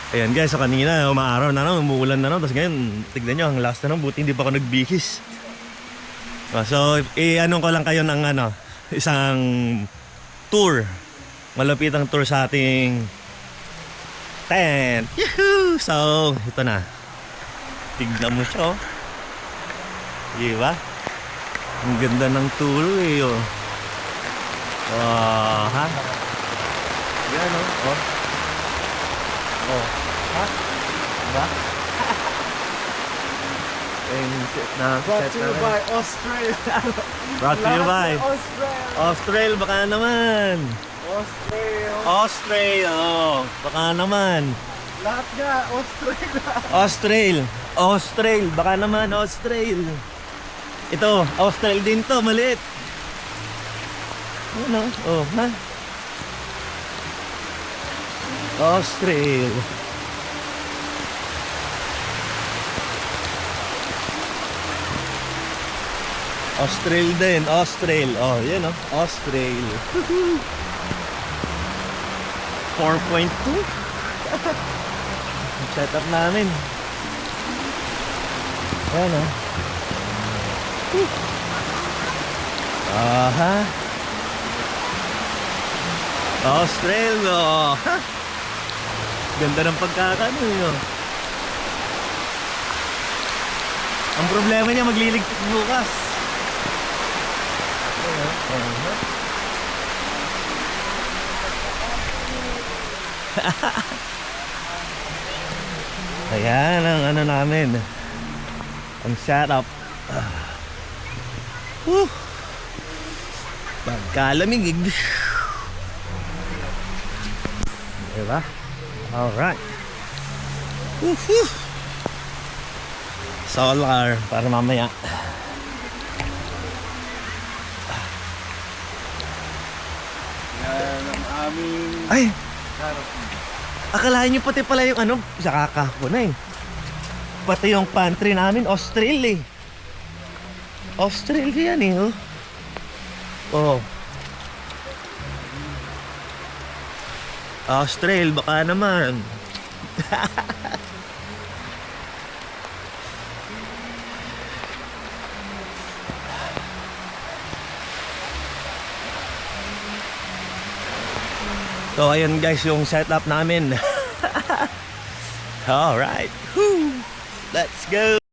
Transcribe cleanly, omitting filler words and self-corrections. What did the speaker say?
Ayan guys, so kanina umaaraw na naman, umuulan na naman. Tapos ngayon, tignan nyo, ang last na naman. Buti hindi pa ako nagbihis. So, ano ko lang kayo ng isang tour. Malapitang tour sa ating tent. Yahoo! So, ito na. Tignan mo siya, oh. Diba? Ang ganda ng tulo eh, oh. Ha? Yan, oh. Oh, ha? Diba? Brought to you by Australia. Brought to you by Australia. Australia, baka naman. Australia. Australia, oh. Baka naman. Lahat nga, Australia. Australia, baka naman Australia. Ito, Australia din to, maliit. Ano? Oh, ha? Australia. Australia din, Australia. Oh, yan oh, Australia. 4.2. Setup namin. Ayan oh. Aha. Australia. Ganda ng pagkakano yun. Ang problema niya magliligpit bukas. Ayan ang namin. Ang setup. Pagkalamig. Diba? Alright. Solar para mamaya. Yan ang aming Ay! karapan. Akalain nyo pati pala yung sa kakako na eh. Pati yung pantry namin, Australia eh. Australia yan eh, oh. Oh. Australia, baka naman. So ayun guys yung setup namin. Alright. Let's go.